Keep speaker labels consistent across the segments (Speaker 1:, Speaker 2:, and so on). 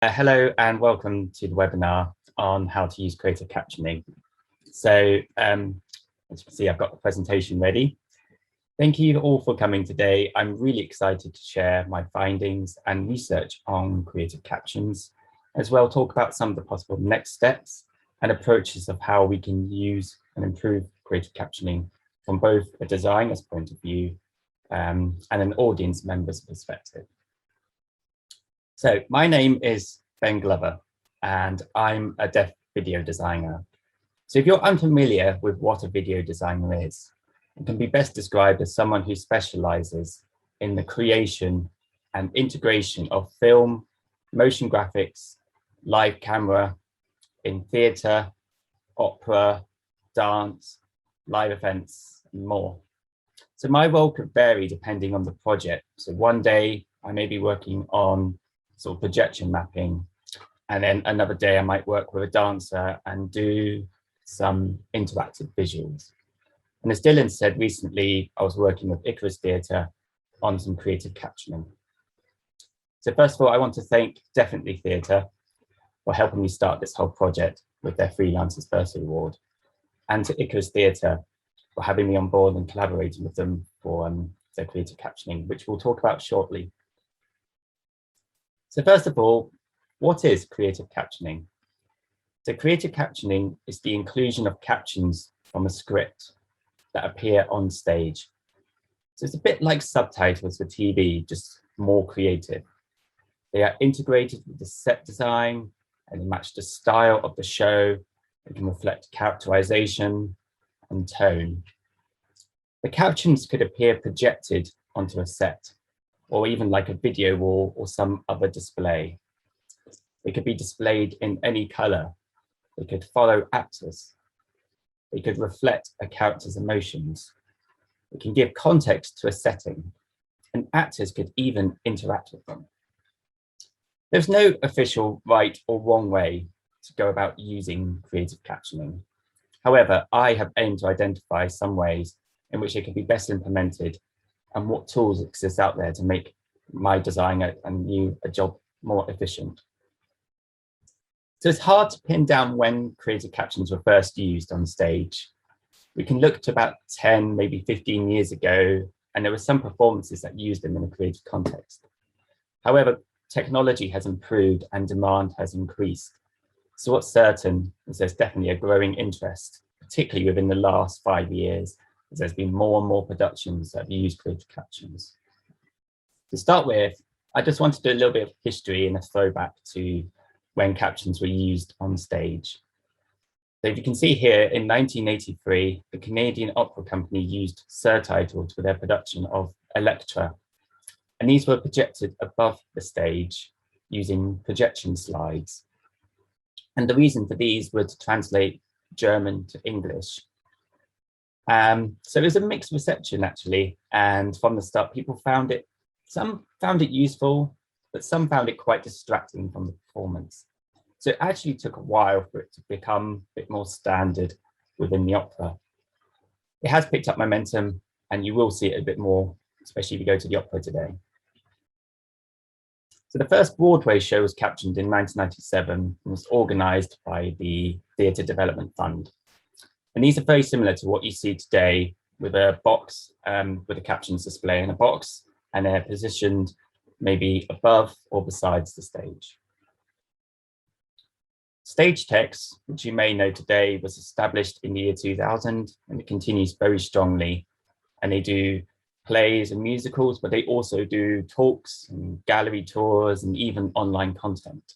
Speaker 1: Hello and welcome to the webinar on how to use creative captioning. So as you can see, I've got the presentation ready. Thank you all for coming today. I'm really excited to share my findings and research on creative captions, as well talk about some of the possible next steps and approaches of how we can use and improve creative captioning from both a designer's point of view and an audience member's perspective. So my name is Ben Glover, and I'm a deaf video designer. So if you're unfamiliar with what a video designer is, it can be best described as someone who specializes in the creation and integration of film, motion graphics, live camera, in theatre, opera, dance, live events, and more. So my role could vary depending on the project. So one day I may be working on sort of projection mapping, and then another day I might work with a dancer and do some interactive visuals. And as Dylan said recently, I was working with Icarus Theatre on some creative captioning. So first of all, I want to thank Definitely Theatre for helping me start this whole project with their Freelancers Bursary Award, and to Icarus Theatre for having me on board and collaborating with them for their creative captioning, which we'll talk about shortly. So first of all, what is creative captioning? So creative captioning is the inclusion of captions from a script that appear on stage. So it's a bit like subtitles for TV, just more creative. They are integrated with the set design and match the style of the show. They can reflect characterization and tone. The captions could appear projected onto a set, or even like a video wall or some other display. They could be displayed in any color. They could follow actors. They could reflect a character's emotions. They can give context to a setting, and actors could even interact with them. There's no official right or wrong way to go about using creative captioning. However, I have aimed to identify some ways in which it can be best implemented and what tools exist out there to make my design and you a job more efficient. So it's hard to pin down when creative captions were first used on stage. We can look to about 10, maybe 15 years ago, and there were some performances that used them in a creative context. However, technology has improved and demand has increased. So what's certain is there's definitely a growing interest, particularly within the last 5 years, as there's been more and more productions that have used creative captions. To start with, I just want to do a little bit of history and a throwback to when captions were used on stage. So if you can see here, in 1983, the Canadian Opera Company used surtitles for their production of Electra, and these were projected above the stage using projection slides. And the reason for these were to translate German to English. So it was a mixed reception actually, and from the start, some found it useful, but some found it quite distracting from the performance. So it actually took a while for it to become a bit more standard within the opera. It has picked up momentum, and you will see it a bit more, especially if you go to the opera today. So the first Broadway show was captioned in 1997 and was organized by the Theatre Development Fund. And these are very similar to what you see today, with a box with a captions display in a box, and they're positioned maybe above or besides the stage. Stage text, which you may know today, was established in the year 2000, and it continues very strongly. And they do plays and musicals, but they also do talks and gallery tours and even online content.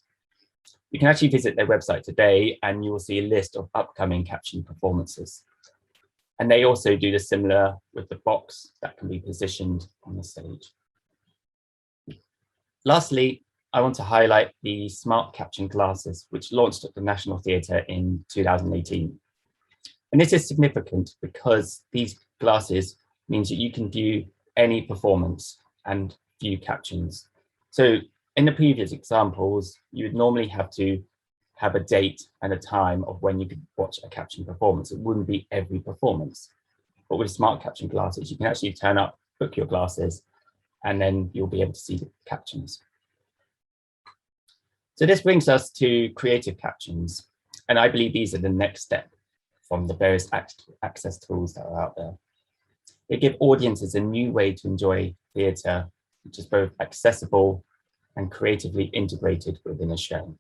Speaker 1: You can actually visit their website today and you will see a list of upcoming caption performances. And they also do the similar with the box that can be positioned on the stage. Lastly, I want to highlight the smart caption glasses, which launched at the National Theatre in 2018. And this is significant because these glasses means that you can view any performance and view captions. So in the previous examples, you would normally have to have a date and a time of when you could watch a caption performance. It wouldn't be every performance. But with smart caption glasses, you can actually turn up, book your glasses, and then you'll be able to see the captions. So this brings us to creative captions. And I believe these are the next step from the various access tools that are out there. They give audiences a new way to enjoy theatre, which is both accessible and creatively integrated within a show.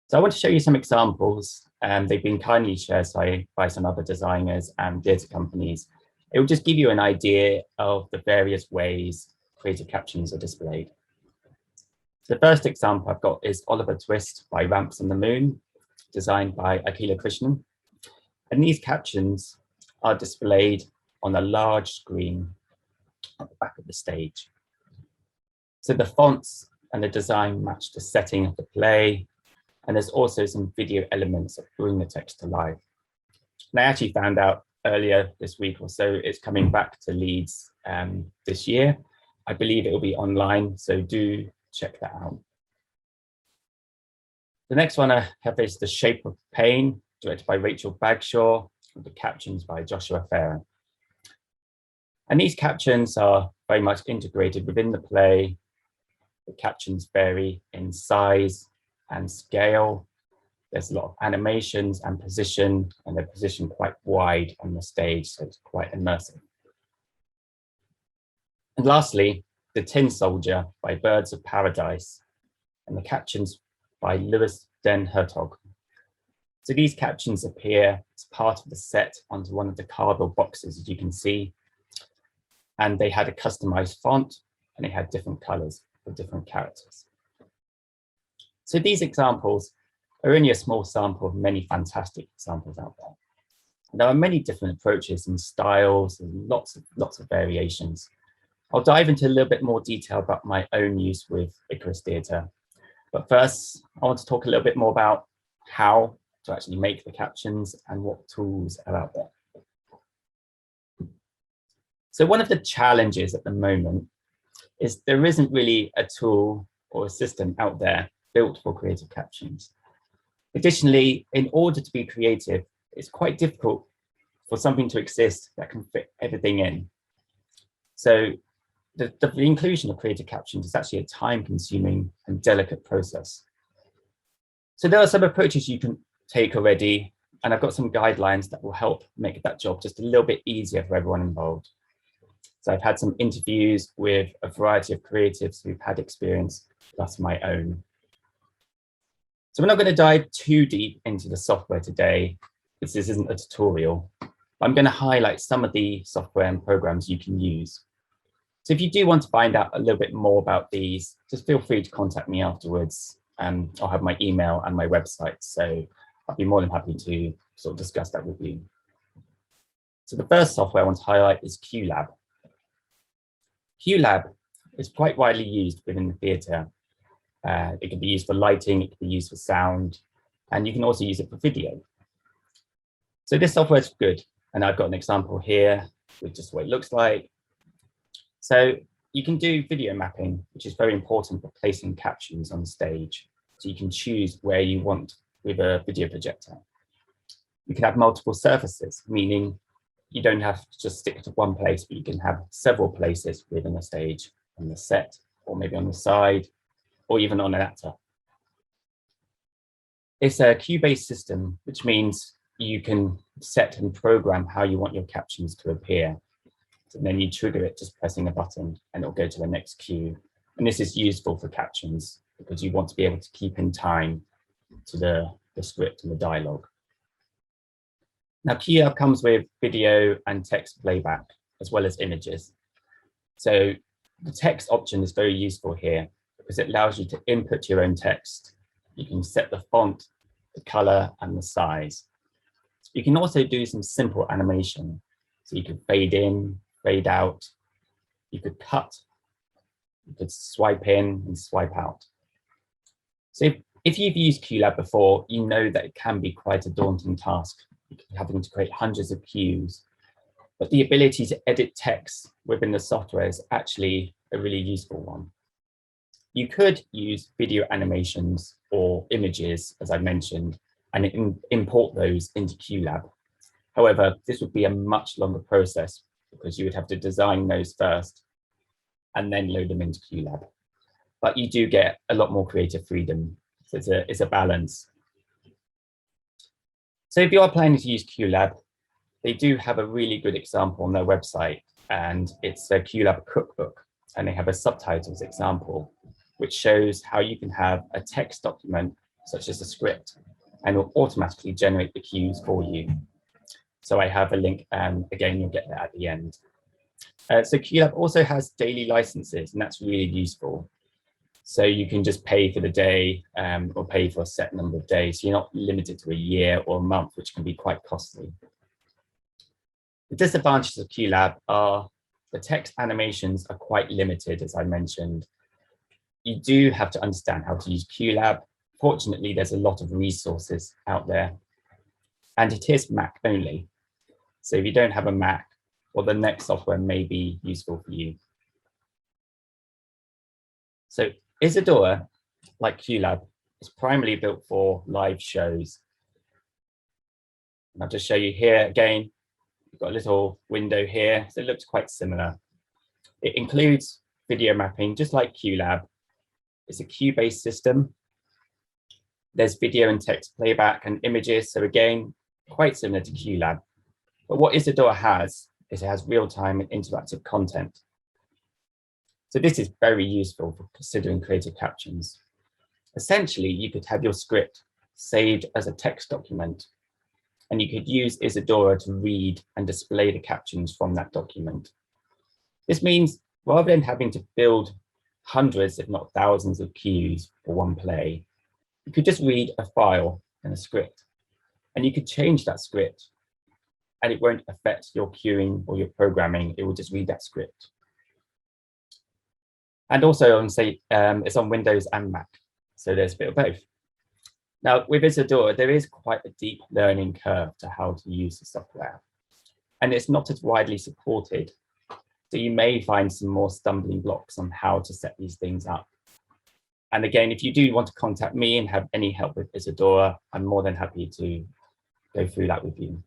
Speaker 1: So I want to show you some examples, and they've been kindly shared by some other designers and theatre companies. It will just give you an idea of the various ways creative captions are displayed. The first example I've got is Oliver Twist by Ramps on the Moon, designed by Akila Krishnan. And these captions are displayed on a large screen at the back of the stage. So the fonts and the design match the setting of the play, and there's also some video elements that bring the text to life. And I actually found out earlier this week or so, it's coming back to Leeds this year. I believe it will be online, so do check that out. The next one I have is The Shape of Pain, directed by Rachel Bagshaw, with the captions by Joshua Farrer. And these captions are very much integrated within the play. The captions vary in size and scale. There's a lot of animations and position, and they're positioned quite wide on the stage, so it's quite immersive. And lastly, The Tin Soldier by Birds of Paradise, and the captions by Lewis Den Hertog. So these captions appear as part of the set onto one of the cardboard boxes, as you can see, and they had a customized font, and they had different colors for different characters. So these examples are only a small sample of many fantastic examples out there. There are many different approaches and styles and lots of variations. I'll dive into a little bit more detail about my own use with Icarus Theatre. But first, I want to talk a little bit more about how to actually make the captions and what tools are out there. So one of the challenges at the moment is there isn't really a tool or a system out there built for creative captions. Additionally, in order to be creative, it's quite difficult for something to exist that can fit everything in. So the inclusion of creative captions is actually a time-consuming and delicate process. So there are some approaches you can take already, and I've got some guidelines that will help make that job just a little bit easier for everyone involved. So I've had some interviews with a variety of creatives who've had experience, plus my own. So we're not going to dive too deep into the software today, because this isn't a tutorial. I'm going to highlight some of the software and programs you can use. So if you do want to find out a little bit more about these, just feel free to contact me afterwards. I'll have my email and my website, so I'll be more than happy to sort of discuss that with you. So the first software I want to highlight is QLab. QLab is quite widely used within the theatre. It can be used for lighting, it can be used for sound, and you can also use it for video. So this software is good, and I've got an example here with just what it looks like. So you can do video mapping, which is very important for placing captions on stage. So you can choose where you want with a video projector. You can have multiple surfaces, meaning you don't have to just stick to one place, but you can have several places within a stage, on the set, or maybe on the side, or even on an actor. It's a queue-based system, which means you can set and program how you want your captions to appear. And then you trigger it just pressing a button, and it'll go to the next queue. And this is useful for captions because you want to be able to keep in time to the script and the dialogue. Now, QLab comes with video and text playback, as well as images. So the text option is very useful here because it allows you to input your own text. You can set the font, the color, and the size. You can also do some simple animation. So you could fade in, fade out, you could cut, you could swipe in and swipe out. So if you've used QLab before, you know that it can be quite a daunting task, having to create hundreds of cues, but the ability to edit text within the software is actually a really useful one. You could use video animations or images, as I mentioned, and import those into QLab. However, this would be a much longer process because you would have to design those first and then load them into QLab. but you do get a lot more creative freedom. So it's a balance. So if you are planning to use QLab, they do have a really good example on their website, and it's a QLab cookbook, and they have a subtitles example, which shows how you can have a text document, such as a script, and it will automatically generate the cues for you. So I have a link, and again, you'll get that at the end. So QLab also has daily licenses, and that's really useful. So you can just pay for the day or pay for a set number of days. So you're not limited to a year or a month, which can be quite costly. The disadvantages of QLab are the text animations are quite limited, as I mentioned. You do have to understand how to use QLab. Fortunately, there's a lot of resources out there, and it is Mac only. So if you don't have a Mac, well, the next software may be useful for you. So Isadora, like QLab, is primarily built for live shows. And I'll just show you here again. We've got a little window here, so it looks quite similar. It includes video mapping, just like QLab. It's a queue-based system. There's video and text playback and images, so again, quite similar to QLab. But what Isadora has is it has real-time and interactive content. So this is very useful for considering creative captions. Essentially, you could have your script saved as a text document, and you could use Isadora to read and display the captions from that document. This means rather than having to build hundreds, if not thousands of cues for one play, you could just read a file and a script, and you could change that script, and it won't affect your queuing or your programming. It will just read that script. And also on it's on Windows and Mac, so there's a bit of both. Now, with Isadora, there is quite a deep learning curve to how to use the software, and it's not as widely supported. So you may find some more stumbling blocks on how to set these things up. And again, if you do want to contact me and have any help with Isadora, I'm more than happy to go through that with you.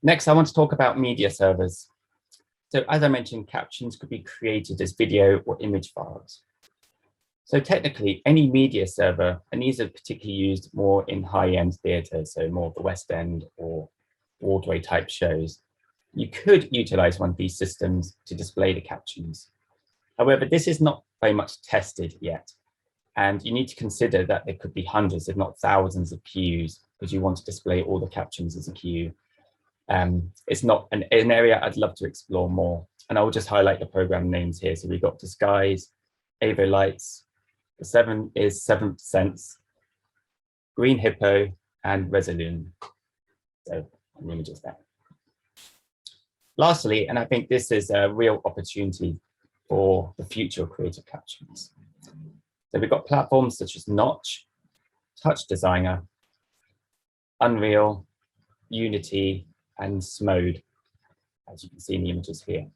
Speaker 1: Next, I want to talk about media servers. So as I mentioned, captions could be created as video or image files. So technically, any media server, and these are particularly used more in high-end theatre, so more of the West End or Broadway type shows, you could utilize one of these systems to display the captions. However, this is not very much tested yet, and you need to consider that there could be hundreds, if not thousands of cues, because you want to display all the captions as a cue. It's not an area I'd love to explore more, and I will just highlight the program names here. So we've got Disguise, Avo Lights, the 7 is Seventh Sense, Green Hippo, and Resolution. So images there. Lastly, and I think this is a real opportunity for the future of creative captions. So we've got platforms such as Notch, Touch Designer, Unreal, Unity, and Smode, as you can see in the images here.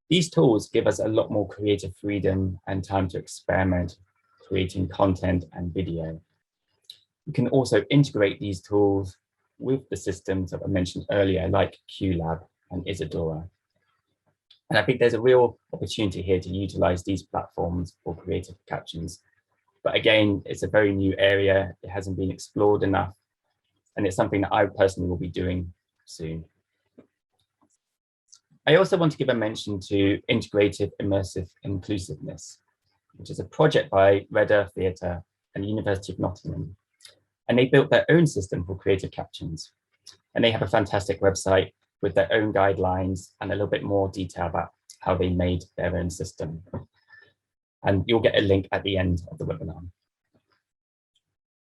Speaker 1: These tools give us a lot more creative freedom and time to experiment, creating content and video. You can also integrate these tools with the systems that I mentioned earlier, like QLab and Isadora. And I think there's a real opportunity here to utilize these platforms for creative captions. But again, it's a very new area. It hasn't been explored enough. And it's something that I personally will be doing soon. I also want to give a mention to Integrative Immersive Inclusiveness, which is a project by Red Earth Theatre and University of Nottingham. And they built their own system for creative captions. And they have a fantastic website with their own guidelines and a little bit more detail about how they made their own system. And you'll get a link at the end of the webinar.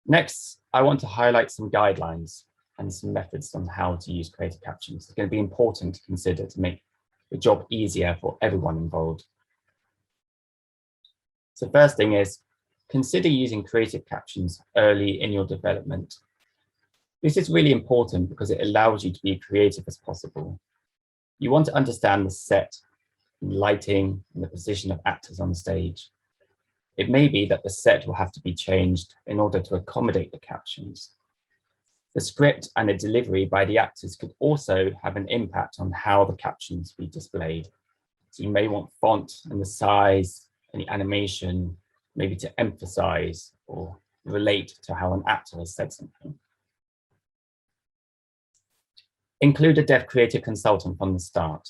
Speaker 1: Next, I want to highlight some guidelines and some methods on how to use creative captions. It's going to be important to consider to make the job easier for everyone involved. So first thing is, consider using creative captions early in your development. This is really important because it allows you to be creative as possible. You want to understand the set, lighting, and the position of actors on stage. It may be that the set will have to be changed in order to accommodate the captions. The script and the delivery by the actors could also have an impact on how the captions be displayed. So you may want font and the size, any animation, maybe to emphasize or relate to how an actor has said something. Include a dev creative consultant from the start.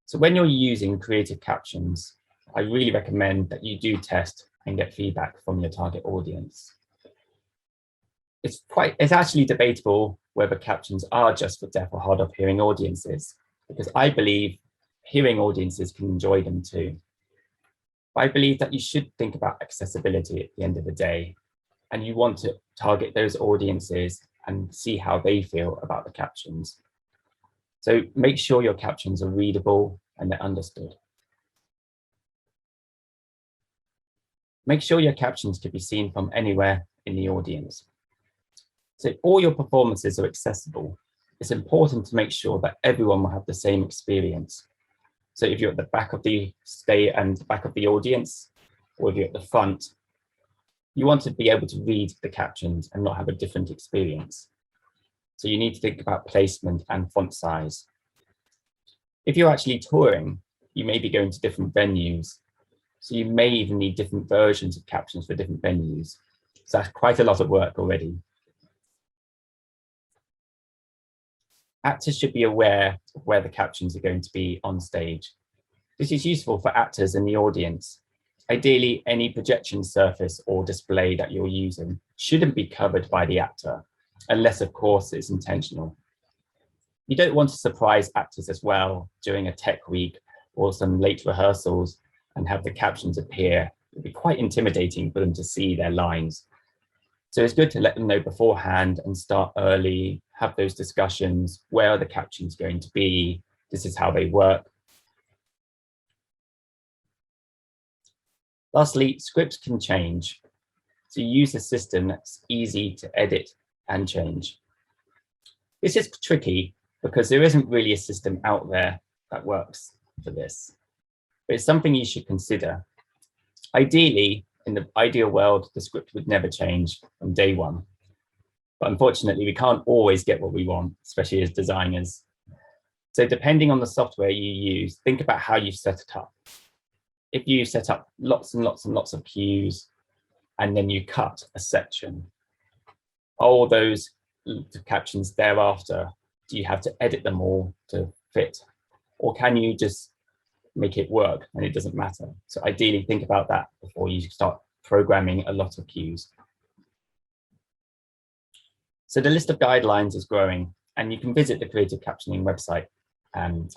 Speaker 1: So when you're using creative captions, I really recommend that you do test and get feedback from your target audience. It's actually debatable whether captions are just for deaf or hard of hearing audiences, because I believe hearing audiences can enjoy them too. But I believe that you should think about accessibility at the end of the day, and you want to target those audiences and see how they feel about the captions. So make sure your captions are readable and they're understood. Make sure your captions can be seen from anywhere in the audience. So if all your performances are accessible, it's important to make sure that everyone will have the same experience. So if you're at the back of the stage and back of the audience, or if you're at the front, you want to be able to read the captions and not have a different experience. So you need to think about placement and font size. If you're actually touring, you may be going to different venues. So you may even need different versions of captions for different venues. So that's quite a lot of work already. Actors should be aware of where the captions are going to be on stage. This is useful for actors in the audience. Ideally, any projection surface or display that you're using shouldn't be covered by the actor, unless of course it's intentional. You don't want to surprise actors as well during a tech week or some late rehearsals and have the captions appear. It'd be quite intimidating for them to see their lines. So it's good to let them know beforehand and start early, have those discussions. Where are the captions going to be? This is how they work. Lastly, scripts can change. So use a system that's easy to edit and change. This is tricky because there isn't really a system out there that works for this, but it's something you should consider. Ideally, in the ideal world, the script would never change from day one. But unfortunately, we can't always get what we want, especially as designers. So depending on the software you use, think about how you set it up. If you set up lots and lots and lots of cues, and then you cut a section, all those captions thereafter, do you have to edit them all to fit? Or can you just make it work and it doesn't matter? So ideally think about that before you start programming a lot of cues. So the list of guidelines is growing, and you can visit the Creative Captioning website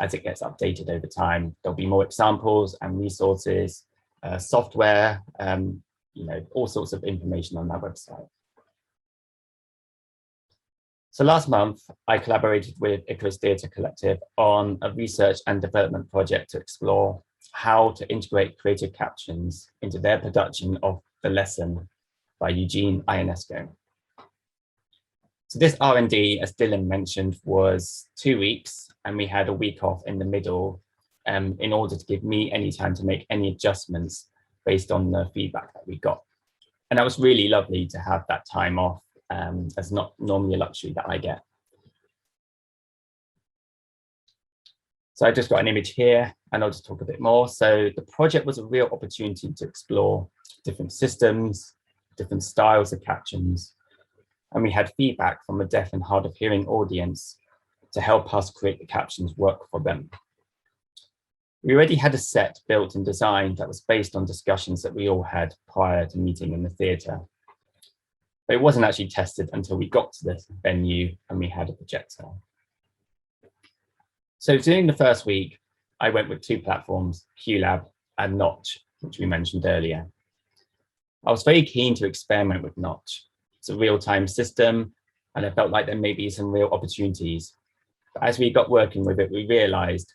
Speaker 1: as it gets updated over time. There'll be more examples and resources, software, all sorts of information on that website. So last month, I collaborated with Icarus Theatre Collective on a research and development project to explore how to integrate creative captions into their production of The Lesson by Eugene Ionesco. So this R&D, as Dylan mentioned, was 2 weeks, and we had a week off in the middle in order to give me any time to make any adjustments based on the feedback that we got. And that was really lovely to have that time off. That's not normally a luxury that I get. So I just got an image here, and I'll just talk a bit more. So the project was a real opportunity to explore different systems, different styles of captions, and we had feedback from a deaf and hard of hearing audience to help us create the captions work for them. We already had a set built and designed that was based on discussions that we all had prior to meeting in the theatre. But it wasn't actually tested until we got to this venue and we had a projector. So during the first week, I went with 2 platforms, QLab and Notch, which we mentioned earlier. I was very keen to experiment with Notch. It's a real-time system, and I felt like there may be some real opportunities. But as we got working with it, we realized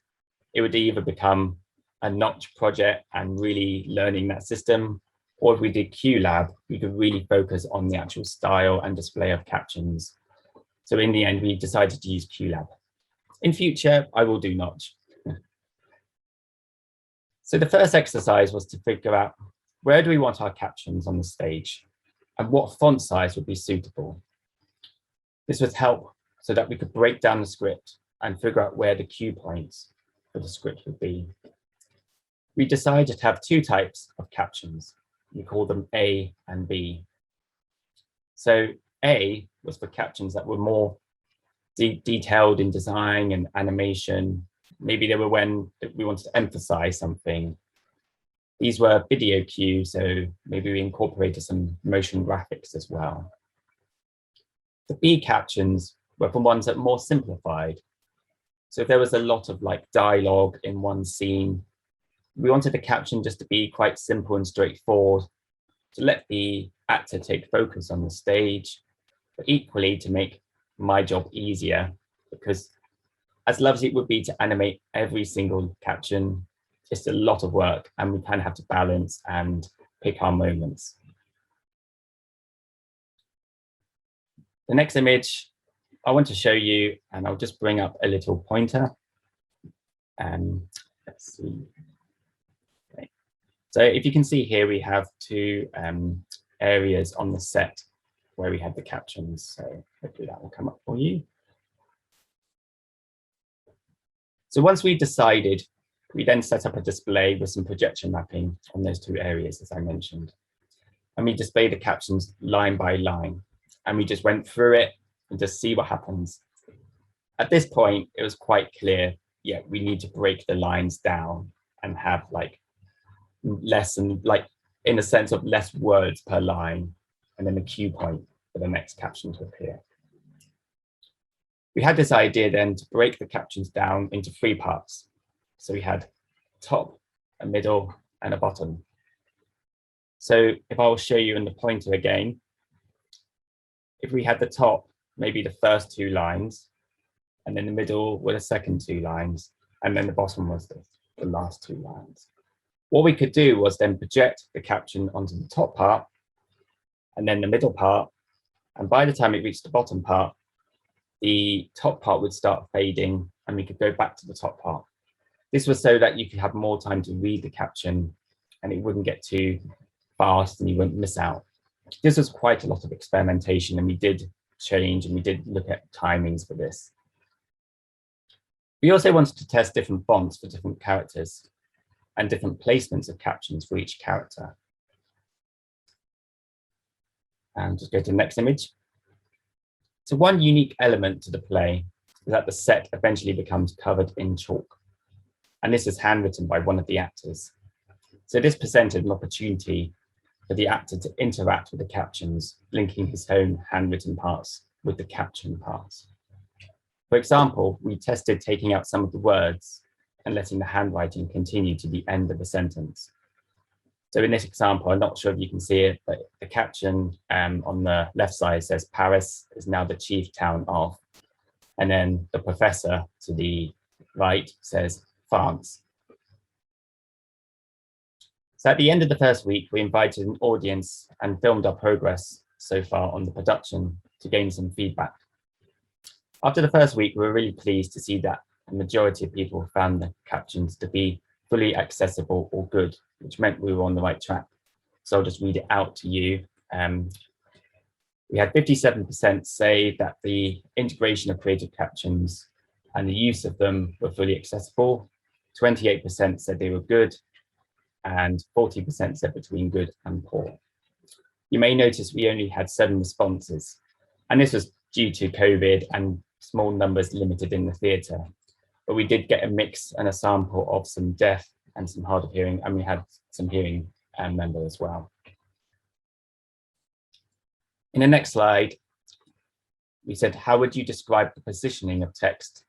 Speaker 1: it would either become a Notch project and really learning that system, or if we did QLab, we could really focus on the actual style and display of captions. So in the end, we decided to use QLab. In future, I will do Notch. So the first exercise was to figure out, where do we want our captions on the stage, and what font size would be suitable? This would help so that we could break down the script and figure out where the cue points for the script would be. we decided to have two types of captions. We call them A and B. So A was for captions that were more detailed in design and animation. Maybe they were when we wanted to emphasize something. These were video cues, so maybe we incorporated some motion graphics as well. The B captions were for ones that were more simplified. So if there was a lot of like dialogue in one scene, we wanted the caption just to be quite simple and straightforward, to let the actor take focus on the stage, but equally to make my job easier, because as lovely as it would be to animate every single caption, it's a lot of work and we kind of have to balance and pick our moments. The next image I want to show you, and I'll just bring up a little pointer. Let's see. Okay. So if you can see here, we have two areas on the set where we have the captions. So hopefully that will come up for you. So once we decided, we then set up a display with some projection mapping on those two areas, as I mentioned. And we displayed the captions line by line. And we just went through it and just see what happens. At this point, it was quite clear, yeah, we need to break the lines down and have like less and like in a sense of less words per line, and then a cue point for the next caption to appear. We had this idea then to break the captions down into three parts. So we had top, a middle, and a bottom. So if I will show you in the pointer again, if we had the top, maybe the first two lines, and then the middle were the second two lines, and then the bottom was the last two lines. What we could do was then project the caption onto the top part, and then the middle part, and by the time it reached the bottom part, the top part would start fading and we could go back to the top part. This was so that you could have more time to read the caption and it wouldn't get too fast and you wouldn't miss out. This was quite a lot of experimentation, and we did change and we did look at timings for this. We also wanted to test different fonts for different characters and different placements of captions for each character. And just go to the next image. So one unique element to the play is that the set eventually becomes covered in chalk. And this is handwritten by one of the actors. So this presented an opportunity for the actor to interact with the captions, linking his own handwritten parts with the caption parts. For example, we tested taking out some of the words and letting the handwriting continue to the end of the sentence. So in this example, I'm not sure if you can see it, but the caption on the left side says Paris is now the chief town of, and then the professor to the right says France. So at the end of the first week, we invited an audience and filmed our progress so far on the production to gain some feedback. After the first week, we were really pleased to see that the majority of people found the captions to be fully accessible or good, which meant we were on the right track. So I'll just read it out to you. We had 57% say that the integration of creative captions and the use of them were fully accessible. 28% said they were good, and 40% said between good and poor. You may notice we only had 7 responses, and this was due to COVID and small numbers limited in the theatre. But we did get a mix and a sample of some deaf and some hard of hearing, and we had some hearing members as well. In the next slide, we said, how would you describe the positioning of text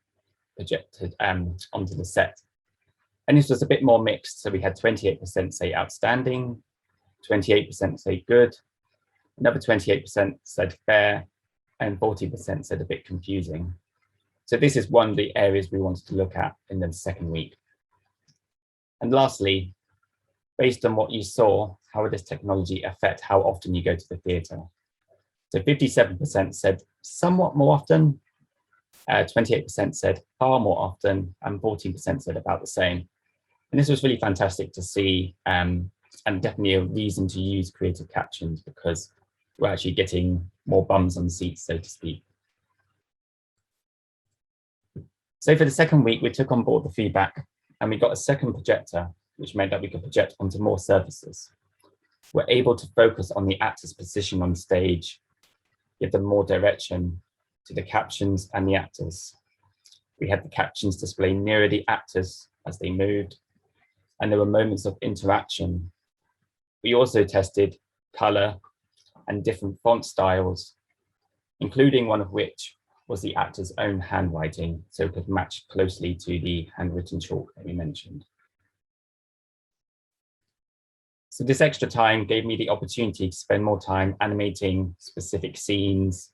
Speaker 1: projected onto the set? And this was a bit more mixed. So we had 28% say outstanding, 28% say good, another 28% said fair, and 40% said a bit confusing. So this is one of the areas we wanted to look at in the second week. And lastly, based on what you saw, how would this technology affect how often you go to the theatre? So 57% said somewhat more often, 28% said far more often, and 14% said about the same. And this was really fantastic to see, and definitely a reason to use creative captions, because we're actually getting more bums on seats, so to speak. So for the second week, we took on board the feedback and we got a second projector which meant that we could project onto more surfaces. We're able to focus on the actor's position on stage, give them more direction to the captions and the actors. We had the captions display nearer the actors as they moved, and there were moments of interaction. We also tested color and different font styles, including one of which was the actor's own handwriting, so it could match closely to the handwritten chalk that we mentioned. So this extra time gave me the opportunity to spend more time animating specific scenes.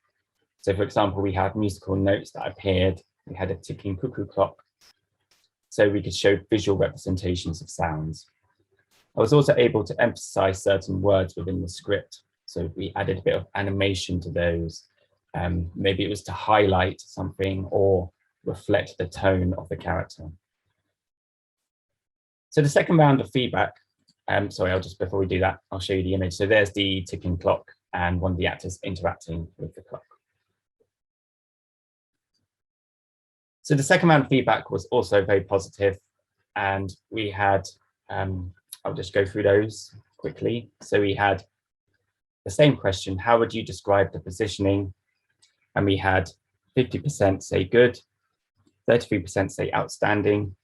Speaker 1: So for example, we had musical notes that appeared, we had a ticking cuckoo clock, so we could show visual representations of sounds. I was also able to emphasize certain words within the script. So we added a bit of animation to those. Maybe it was to highlight something or reflect the tone of the character. So the second round of feedback, sorry, before we do that, I'll show you the image. So there's the ticking clock and one of the actors interacting with the clock. So the second round of feedback was also very positive, and we had, I'll just go through those quickly. So we had the same question, how would you describe the positioning? And we had 50% say good, 33% say outstanding,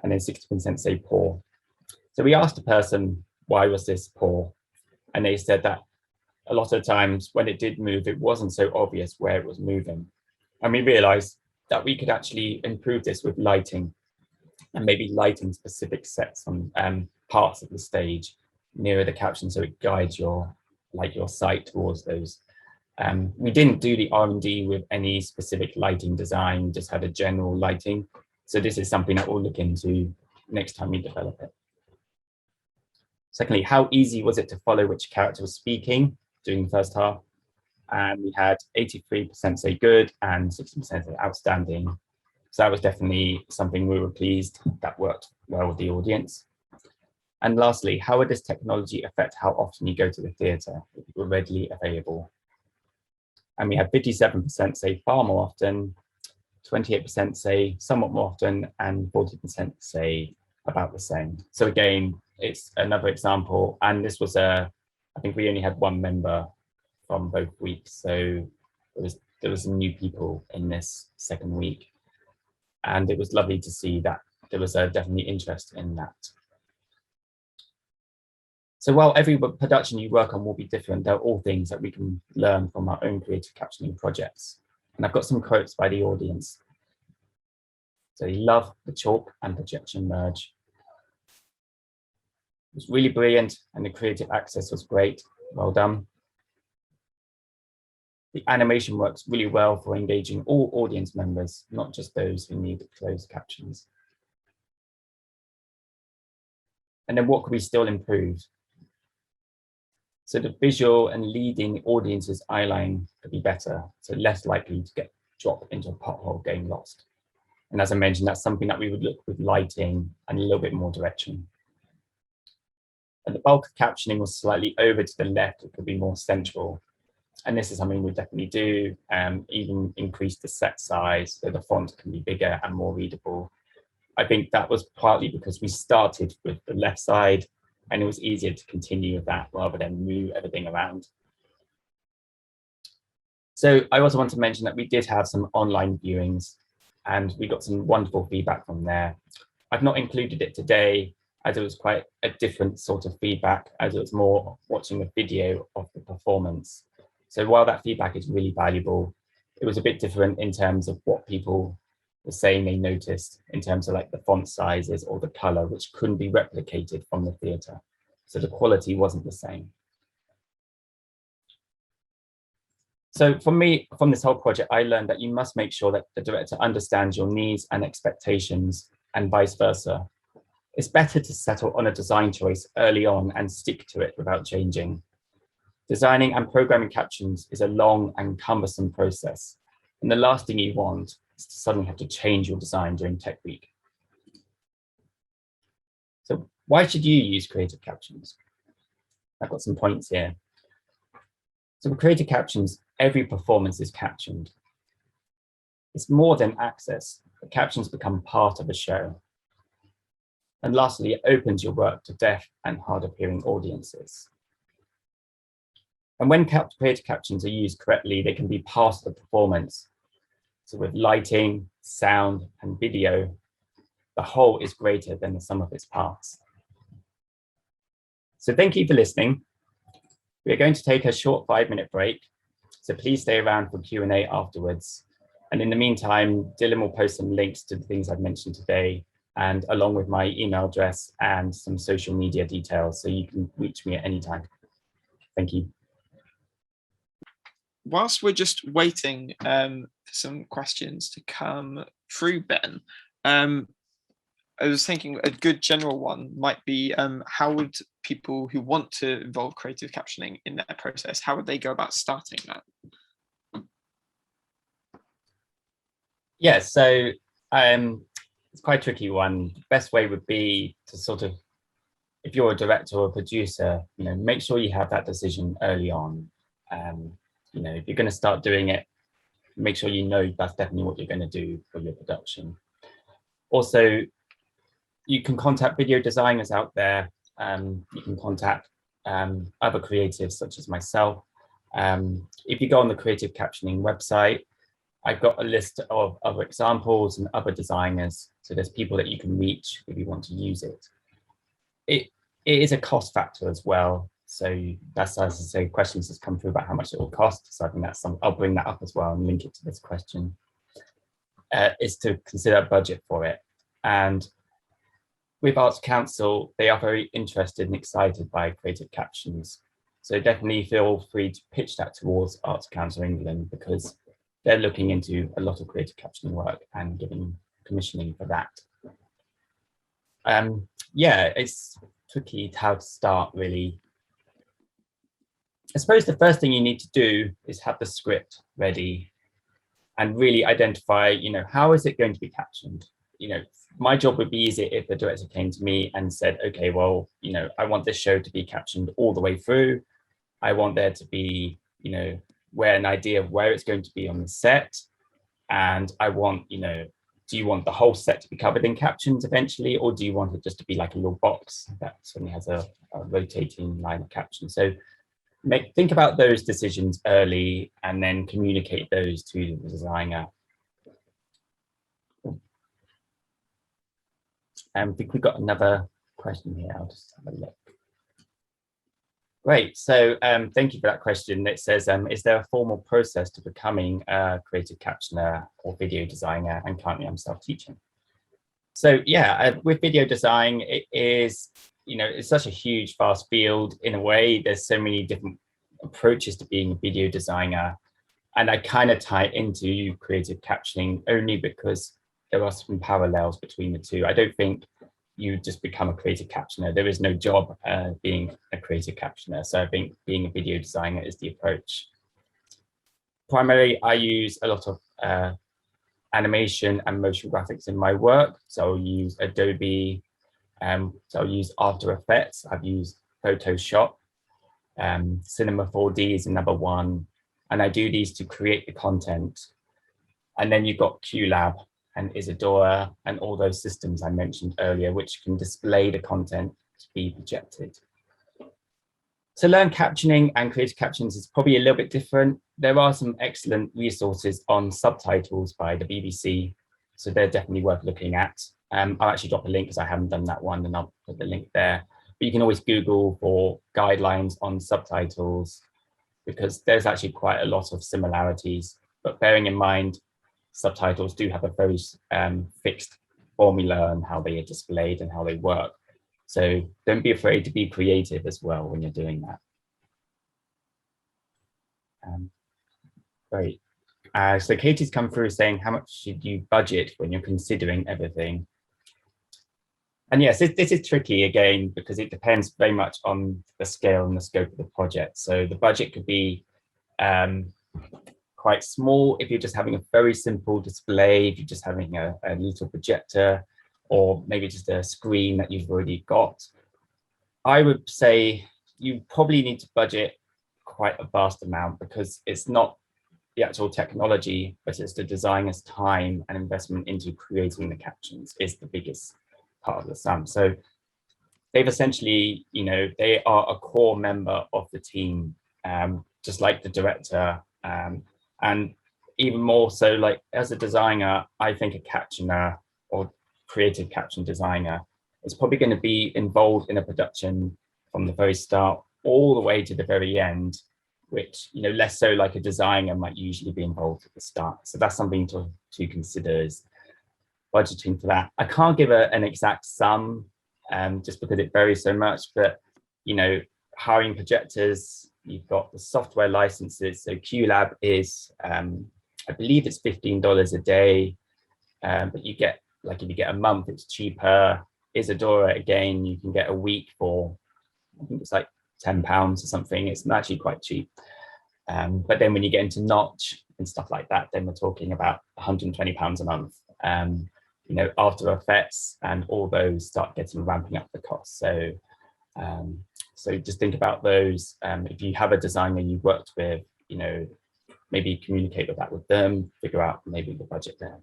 Speaker 1: and then 60% say poor. So we asked the person, why was this poor? And they said that a lot of times when it did move, it wasn't so obvious where it was moving. And we realized that we could actually improve this with lighting, and maybe lighting specific sets on parts of the stage nearer the caption, so it guides your sight towards those. We didn't do the R&D with any specific lighting design, just had a general lighting. So this is something that we'll look into next time we develop it. Secondly, how easy was it to follow which character was speaking during the first half? And we had 83% say good and 60% say outstanding. So that was definitely something we were pleased that worked well with the audience. And lastly, how would this technology affect how often you go to the theatre if it were readily available? And we had 57% say far more often, 28% say somewhat more often, and 40% say about the same. So again, it's another example, and this was I think we only had one member from both weeks, so there was some new people in this second week, and it was lovely to see that there was definitely interest in that. So while every production you work on will be different, they're all things that we can learn from our own creative captioning projects. And I've got some quotes by the audience. So they love the chalk and projection merge. It was really brilliant, and the creative access was great. Well done. The animation works really well for engaging all audience members, not just those who need closed captions. And then what could we still improve? So the visual and leading the audience's eye line could be better, so less likely to get dropped into a pothole getting lost. And as I mentioned, that's something that we would look with lighting and a little bit more direction. And the bulk of captioning was slightly over to the left, it could be more central. And this is something we definitely do, even increase the set size so the font can be bigger and more readable. I think that was partly because we started with the left side and it was easier to continue with that rather than move everything around. So I also want to mention that we did have some online viewings and we got some wonderful feedback from there. I've not included it today as it was quite a different sort of feedback, as it was more watching a video of the performance. So while that feedback is really valuable, it was a bit different in terms of what people were saying they noticed in terms of like the font sizes or the color, which couldn't be replicated from the theatre. So the quality wasn't the same. So for me, from this whole project, I learned that you must make sure that the director understands your needs and expectations and vice versa. It's better to settle on a design choice early on and stick to it without changing. Designing and programming captions is a long and cumbersome process. And the last thing you want is to suddenly have to change your design during Tech Week. So why should you use creative captions? I've got some points here. So with creative captions, every performance is captioned. It's more than access. The captions become part of the show. And lastly, it opens your work to deaf and hard of hearing audiences. And when creative captions are used correctly, they can be part of the performance. So with lighting, sound, and video, the whole is greater than the sum of its parts. So thank you for listening. We're going to take a short 5-minute break, so please stay around for Q&A afterwards. And in the meantime, Dylan will post some links to the things I've mentioned today, and along with my email address and some social media details, so you can reach me at any time. Thank you.
Speaker 2: Whilst we're just waiting for some questions to come through, Ben, I was thinking a good general one might be, how would people who want to involve creative captioning in their process, how would they go about starting that?
Speaker 1: Yeah, so it's quite a tricky one. The best way would be to sort of, if you're a director or a producer, make sure you have that decision early on. If you're going to start doing it, make sure you know that's definitely what you're going to do for your production. Also, you can contact video designers out there. You can contact other creatives such as myself. If you go on the Creative Captioning website, I've got a list of other examples and other designers. So there's people that you can reach if you want to use it. It is a cost factor as well. So that's, as I say, questions has come through about how much it will cost. So I think that's I'll bring that up as well and link it to this question. Is to consider a budget for it. And with Arts Council, they are very interested and excited by creative captions. So definitely feel free to pitch that towards Arts Council England, because they're looking into a lot of creative captioning work and giving commissioning for that. Yeah, it's tricky how to start, really. I suppose the first thing you need to do is have the script ready and really identify, how is it going to be captioned? My job would be easier if the director came to me and said, okay, well, I want this show to be captioned all the way through. I want there to be, where an idea of where it's going to be on the set. And I want, do you want the whole set to be covered in captions eventually, or do you want it just to be like a little box that suddenly has a rotating line of captions? So think about those decisions early and then communicate those to the designer. I think we've got another question here. I'll just have a look. Great. So thank you for that question. It says, is there a formal process to becoming a creative captioner or video designer? And currently I'm self-teaching. So yeah, with video design, it is, it's such a huge, fast field in a way. There's so many different approaches to being a video designer. And I kind of tie into creative captioning only because there are some parallels between the two. I don't think you just become a creative captioner. There is no job being a creative captioner. So I think being a video designer is the approach. Primarily, I use a lot of animation and motion graphics in my work. So I'll use Adobe, so I'll use After Effects. I've used Photoshop. Cinema 4D is another one. And I do these to create the content. And then you've got QLab and Isadora and all those systems I mentioned earlier, which can display the content to be projected. To learn captioning and creative captions is probably a little bit different. There are some excellent resources on subtitles by the BBC, so they're definitely worth looking at. I'll actually drop a link because I haven't done that one, and I'll put the link there. But you can always Google for guidelines on subtitles, because there's actually quite a lot of similarities, but bearing in mind, subtitles do have a very fixed formula on how they are displayed and how they work. So don't be afraid to be creative as well when you're doing that. Great. So Katie's come through saying, how much should you budget when you're considering everything? And yes, this is tricky again, because it depends very much on the scale and the scope of the project. So the budget could be quite small if you're just having a very simple display, if you're just having a little projector, or maybe just a screen that you've already got. I would say you probably need to budget quite a vast amount, because it's not the actual technology, but it's the designer's time and investment into creating the captions is the biggest part of the SAM. So they've essentially, they are a core member of the team, just like the director. And even more so, like as a designer, I think a captioner or creative caption designer is probably going to be involved in a production from the very start all the way to the very end, which, less so like a designer might usually be involved at the start. So that's something to consider, is budgeting for that. I can't give an exact sum, just because it varies so much, but hiring projectors, you've got the software licenses. So QLab is, I believe it's $15 a day, but you get, like, if you get a month, it's cheaper. Isadora, again, you can get a week for, I think it's like £10 or something. It's actually quite cheap. But then when you get into Notch and stuff like that, then we're talking about £120 a month. After Effects and all those start ramping up the cost. So just think about those. If you have a designer you've worked with, maybe communicate with that with them, figure out maybe the budget there.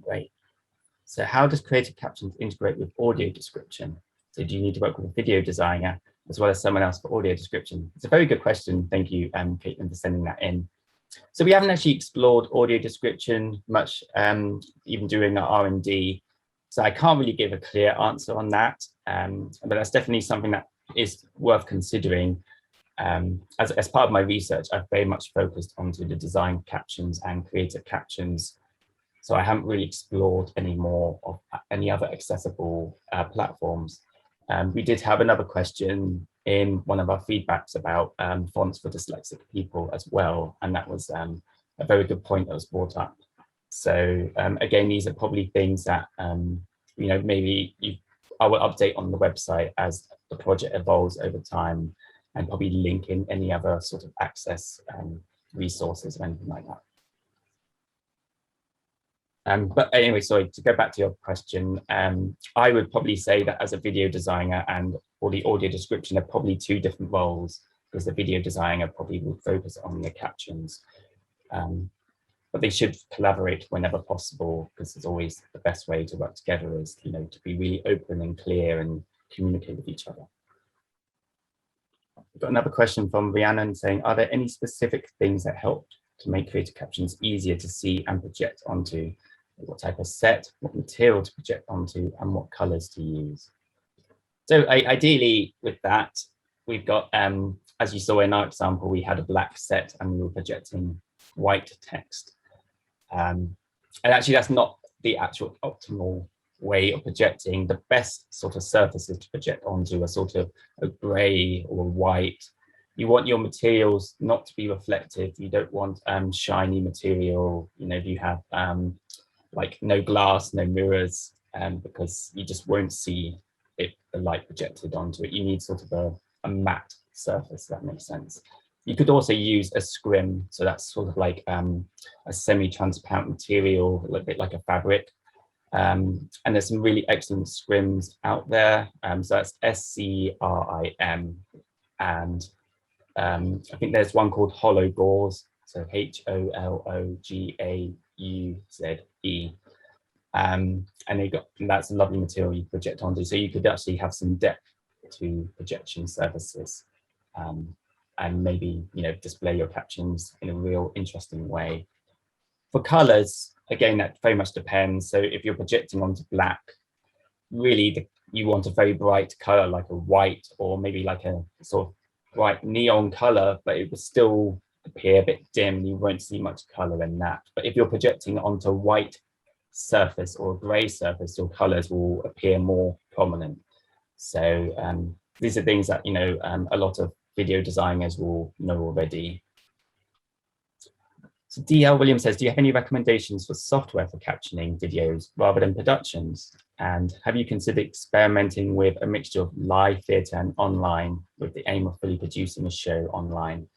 Speaker 1: Great. So how does creative captions integrate with audio description? So do you need to work with a video designer as well as someone else for audio description? It's a very good question. Thank you, Caitlin, for sending that in. So we haven't actually explored audio description much, even during our R&D. So I can't really give a clear answer on that, but that's definitely something that is worth considering. As part of my research, I've very much focused onto the design captions and creative captions. So I haven't really explored any more of any other accessible platforms. We did have another question in one of our feedbacks about fonts for dyslexic people as well. And that was a very good point that was brought up. So again, these are probably things that, maybe I will update on the website as the project evolves over time, and probably link in any other sort of access resources or anything like that. But anyway, sorry, to go back to your question, I would probably say that as a video designer and for the audio description, are probably two different roles, because the video designer probably will focus on the captions. But they should collaborate whenever possible, because it's always the best way to work together is, to be really open and clear and communicate with each other. We've got another question from Rhiannon saying, are there any specific things that helped to make creative captions easier to see and project onto? What type of set, what material to project onto, and what colors to use? So ideally with that, we've got, as you saw in our example, we had a black set and we were projecting white text. And actually that's not the actual optimal way of projecting. The best sort of surfaces to project onto are sort of a gray or a white. You want your materials not to be reflective. You don't want shiny material. If you have like no glass, no mirrors, because you just won't see the light projected onto it. You need sort of a matte surface, if that makes sense. You could also use a scrim. So that's sort of like a semi-transparent material, a little bit like a fabric. And there's some really excellent scrims out there. So that's SCRIM. And I think there's one called Hollow Gauze. So HOLOGAUZE. And that's a lovely material you project onto. So you could actually have some depth to projection surfaces, and maybe display your captions in a real interesting way. For colors, again, that very much depends. So if you're projecting onto black, really you want a very bright color like a white, or maybe like a sort of bright neon color, but it will still appear a bit dim. You won't see much color in that. But if you're projecting onto a white surface or a gray surface, your colors will appear more prominent. So these are things that a lot of video designers will know already. So DL Williams says, do you have any recommendations for software for captioning videos rather than productions? And have you considered experimenting with a mixture of live theatre and online with the aim of fully producing a show online?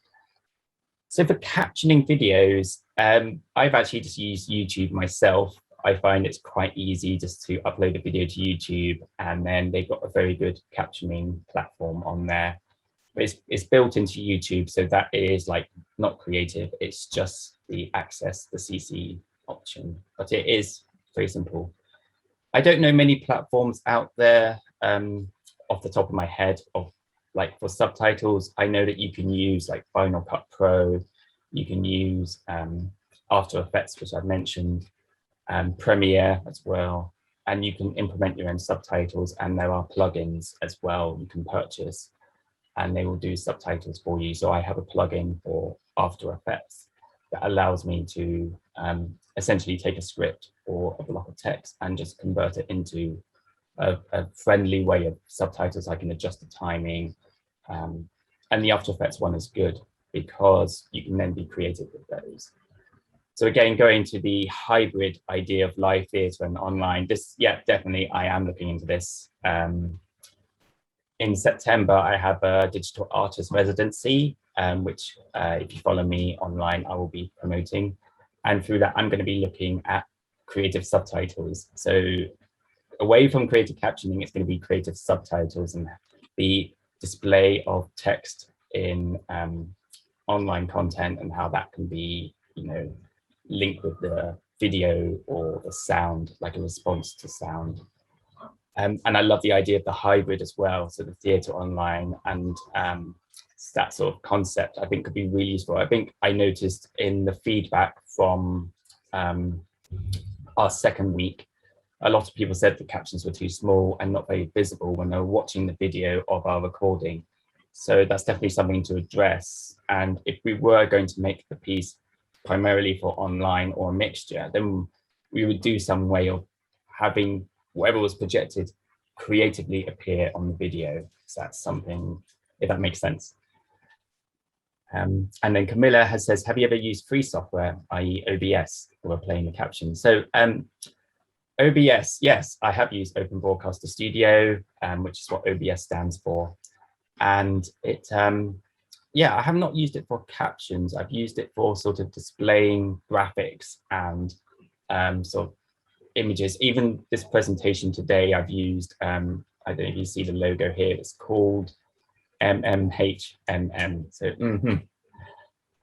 Speaker 1: So for captioning videos, I've actually just used YouTube myself. I find it's quite easy just to upload a video to YouTube, and then they've got a very good captioning platform on there. It's built into YouTube, so that is like not creative. It's just the access, the CC option, but it is very simple. I don't know many platforms out there off the top of my head of like for subtitles. I know that you can use like Final Cut Pro, you can use After Effects, which I've mentioned, Premiere as well, and you can implement your own subtitles, and there are plugins as well you can purchase, and they will do subtitles for you. So I have a plugin for After Effects that allows me to essentially take a script or a block of text and just convert it into a friendly way of subtitles. I can adjust the timing, and the After Effects one is good because you can then be creative with those. So again, going to the hybrid idea of live theatre and online, this, yeah, definitely I am looking into this. In September, I have a digital artist residency, which if you follow me online, I will be promoting. And through that, I'm going to be looking at creative subtitles. So away from creative captioning, it's going to be creative subtitles and the display of text in online content and how that can be, you know, linked with the video or the sound, like a response to sound. And I love the idea of the hybrid as well. So the theatre online and that sort of concept, I think could be really useful. I think I noticed in the feedback from our second week, a lot of people said the captions were too small and not very visible when they were watching the video of our recording. So that's definitely something to address. And if we were going to make the piece primarily for online or a mixture, then we would do some way of having whatever was projected creatively appear on the video. So that's something, if that makes sense. And then Camilla says, have you ever used free software, i.e. OBS, for playing the captions? So OBS, yes, I have used Open Broadcaster Studio, which is what OBS stands for. And it, yeah, I have not used it for captions. I've used it for sort of displaying graphics and sort of images. Even this presentation today, I've used, I don't know if you see the logo here, it's called MMHMM. So,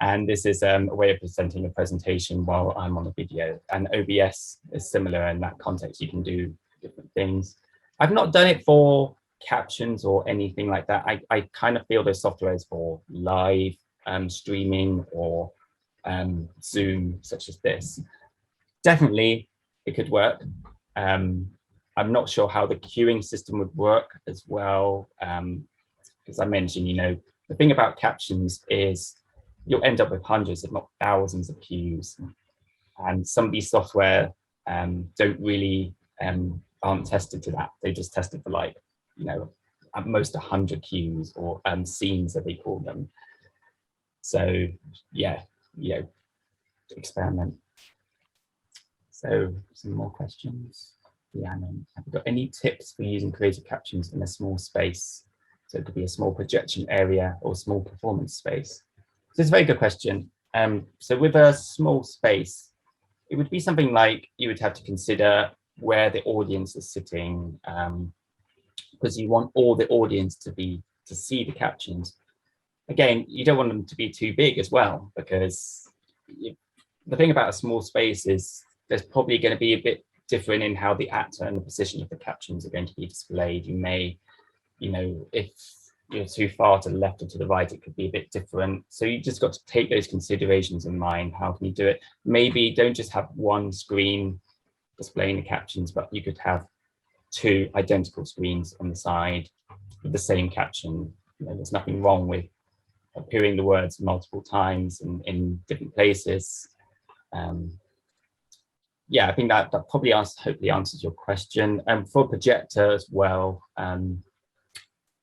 Speaker 1: and this is a way of presenting a presentation while I'm on a video. And OBS is similar in that context. You can do different things. I've not done it for captions or anything like that. I kind of feel those softwares for live streaming or Zoom, such as this. Definitely, it could work. I'm not sure how the queuing system would work as well. As I mentioned, you know, the thing about captions is you'll end up with hundreds, if not thousands of queues. And some of these software don't really, aren't tested to that. They just tested for like, you know, at most 100 queues or scenes that they call them. So yeah, you know, experiment. So some more questions. Rhiannon, have you got any tips for using creative captions in a small space? So it could be a small projection area or small performance space. So it's a very good question. So with a small space, it would be something like you would have to consider where the audience is sitting, because you want all the audience to see the captions. Again, you don't want them to be too big as well, because the thing about a small space is there's probably going to be a bit different in how the actor and the position of the captions are going to be displayed. You may, you know, if you're too far to the left or to the right, it could be a bit different. So you just got to take those considerations in mind. How can you do it? Maybe don't just have one screen displaying the captions, but you could have two identical screens on the side with the same caption. You know, there's nothing wrong with appearing the words multiple times in different places. Yeah, I think that probably hopefully answers your question. For projector as well,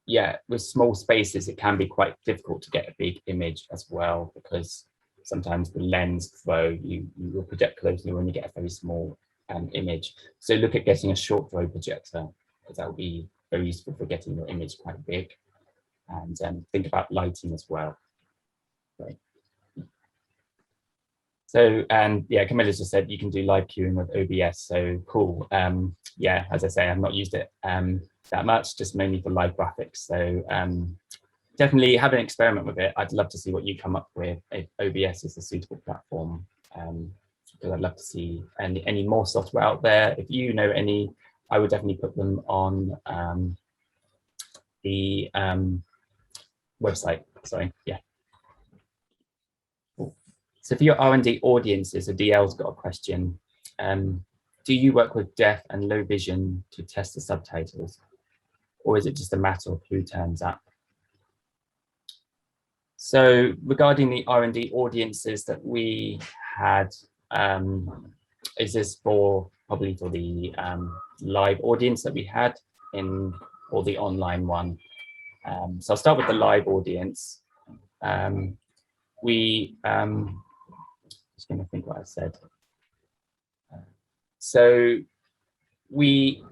Speaker 1: yeah, with small spaces, it can be quite difficult to get a big image as well, because sometimes the lens throw, you will project closely when you get a very small image. So look at getting a short throw projector, because that will be very useful for getting your image quite big. And think about lighting as well. Right. So, and yeah, Camilla's just said you can do live queuing with OBS, so cool. Yeah, as I say, I've not used it that much, just mainly for live graphics. So definitely have an experiment with it. I'd love to see what you come up with if OBS is a suitable platform because I'd love to see any more software out there. If you know any, I would definitely put them on the website. Sorry, yeah. So for your R&D audiences, a DL's got a question. Do you work with deaf and low vision to test the subtitles, or is it just a matter of who turns up? So regarding the R&D audiences that we had, is this probably for the live audience that we had or the online one? So I'll start with the live audience. Just going to think what I said. So we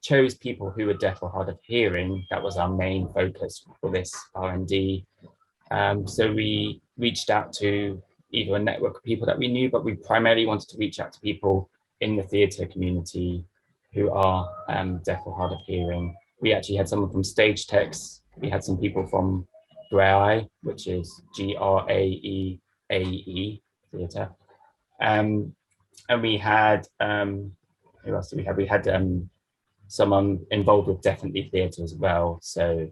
Speaker 1: chose people who were deaf or hard of hearing. That was our main focus for this R&D. So we reached out to either a network of people that we knew, but we primarily wanted to reach out to people in the theatre community who are deaf or hard of hearing. We actually had someone from Stage Text. We had some people from GRAE, which is GRAEAE theatre. And we had, who else did we have? We had someone involved with Definitely Theatre as well. So,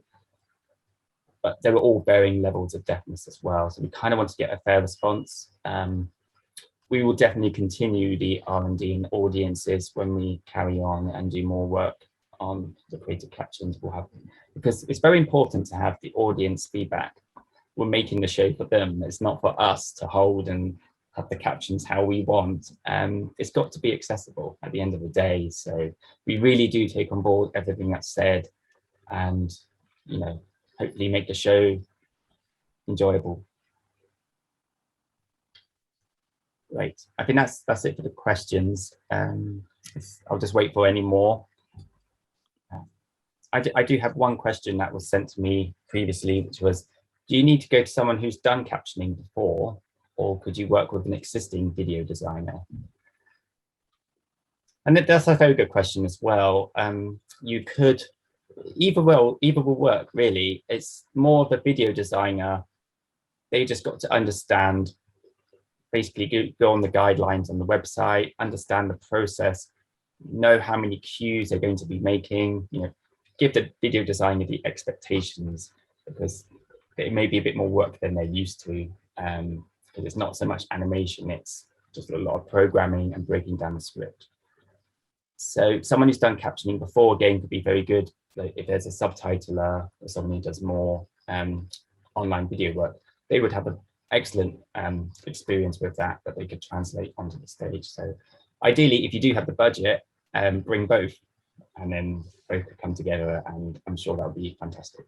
Speaker 1: but they were all varying levels of deafness as well. So we kind of want to get a fair response. We will definitely continue the R&D and audiences when we carry on and do more work on the creative captions we'll have, because it's very important to have the audience feedback. We're making the show for them. It's not for us to hold and have the captions how we want. It's got to be accessible at the end of the day. So we really do take on board everything that's said and, you know, hopefully make the show enjoyable. Great. I think that's it for the questions. I'll just wait for any more. I do have one question that was sent to me previously, which was, do you need to go to someone who's done captioning before, or could you work with an existing video designer? And that's a very good question as well. You could, either will work really. It's more of a video designer. They just got to understand, basically go on the guidelines on the website, understand the process, know how many cues they're going to be making, you know, give the video designer the expectations, because it may be a bit more work than they're used to, because it's not so much animation, it's just a lot of programming and breaking down the script. So someone who's done captioning before, again, could be very good. Like if there's a subtitler or someone who does more online video work, they would have an excellent experience with that they could translate onto the stage. So ideally, if you do have the budget, bring both, and then both could come together, and I'm sure that would be fantastic.